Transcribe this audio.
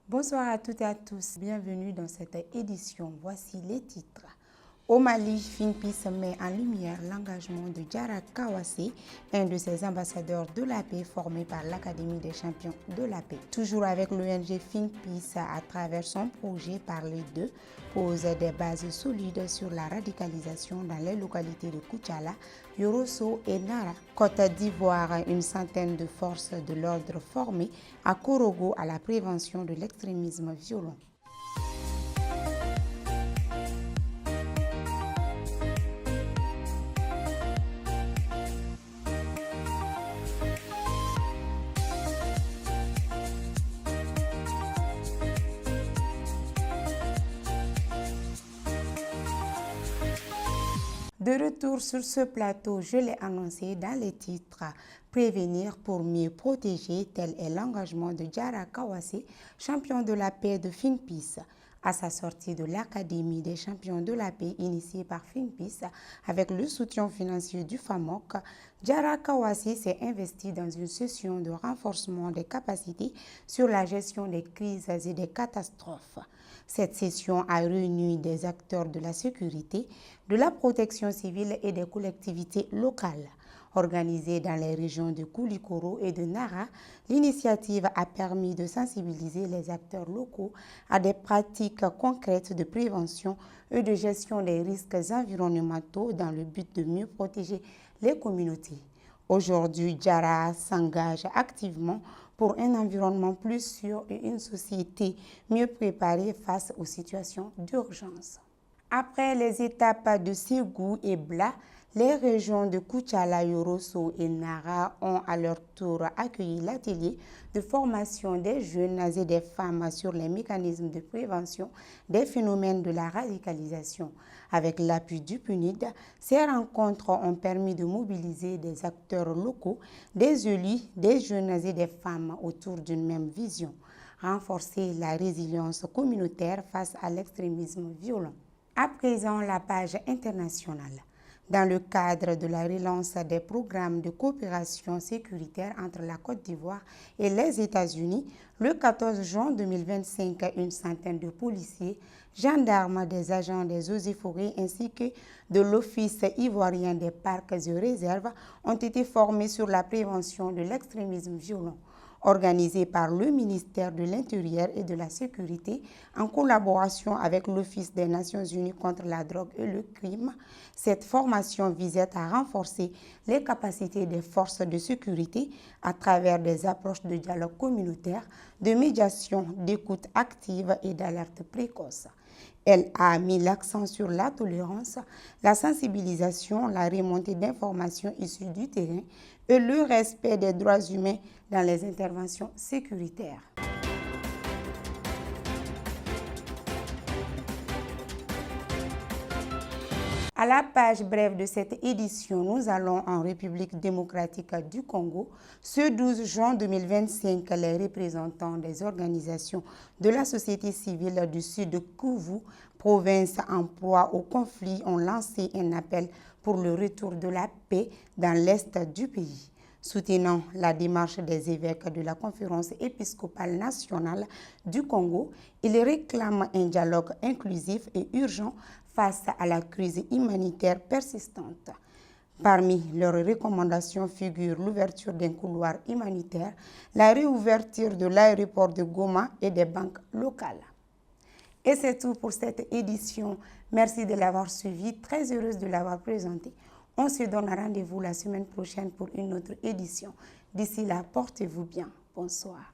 Bonsoir à toutes et à tous, bienvenue dans cette édition. Voici les titres. Au Mali, FINPIS met en lumière l'engagement de Diarra Kawase, un de ses ambassadeurs de la paix formé par l'Académie des champions de la paix. Toujours avec l'ONG FINPIS, à travers son projet Parler d'eux, pose des bases solides sur la radicalisation dans les localités de Koutiala, Yorosso et Nara. Côte d'Ivoire, une centaine de forces de l'ordre formées à Korogo à la prévention de l'extrémisme violent. De retour sur ce plateau, je l'ai annoncé dans les titres. Prévenir pour mieux protéger, tel est l'engagement de Diarra Kawase, champion de la paix de FINPIS. À sa sortie de l'Académie des champions de la paix initiée par FINPIS avec le soutien financier du FAMOC, Diarra Kawase s'est investi dans une session de renforcement des capacités sur la gestion des crises et des catastrophes. Cette session a réuni des acteurs de la sécurité, de la protection civile et des collectivités locales. Organisée dans les régions de Koulikoro et de Nara, l'initiative a permis de sensibiliser les acteurs locaux à des pratiques concrètes de prévention et de gestion des risques environnementaux dans le but de mieux protéger les communautés. Aujourd'hui, Diarra s'engage activement pour un environnement plus sûr et une société mieux préparée face aux situations d'urgence. Après les étapes de Ségou et Bla, les régions de Koutiala, Yorosso et Nara ont à leur tour accueilli l'atelier de formation des jeunes et des femmes sur les mécanismes de prévention des phénomènes de la radicalisation. Avec l'appui du PNUD, ces rencontres ont permis de mobiliser des acteurs locaux, des élus, des jeunes et des femmes autour d'une même vision, renforcer la résilience communautaire face à l'extrémisme violent. À présent, la page internationale. Dans le cadre de la relance des programmes de coopération sécuritaire entre la Côte d'Ivoire et les États-Unis, le 14 juin 2025, une centaine de policiers, gendarmes, des agents des eaux et forêts ainsi que de l'Office ivoirien des parcs et réserves ont été formés sur la prévention de l'extrémisme violent. Organisée par le ministère de l'Intérieur et de la Sécurité en collaboration avec l'Office des Nations Unies contre la drogue et le crime, cette formation visait à renforcer les capacités des forces de sécurité à travers des approches de dialogue communautaire, de médiation, d'écoute active et d'alerte précoce. Elle a mis l'accent sur la tolérance, la sensibilisation, la remontée d'informations issues du terrain et le respect des droits humains dans les interventions sécuritaires. À la page brève de cette édition, nous allons en République démocratique du Congo. Ce 12 juin 2025, les représentants des organisations de la société civile du sud de Kivu, province en proie au conflit, ont lancé un appel pour le retour de la paix dans l'est du pays. Soutenant la démarche des évêques de la Conférence épiscopale nationale du Congo, ils réclament un dialogue inclusif et urgent face à la crise humanitaire persistante. Parmi leurs recommandations figurent l'ouverture d'un couloir humanitaire, la réouverture de l'aéroport de Goma et des banques locales. Et c'est tout pour cette édition. Merci de l'avoir suivi, très heureuse de l'avoir présenté. On se donne rendez-vous la semaine prochaine pour une autre édition. D'ici là, portez-vous bien. Bonsoir.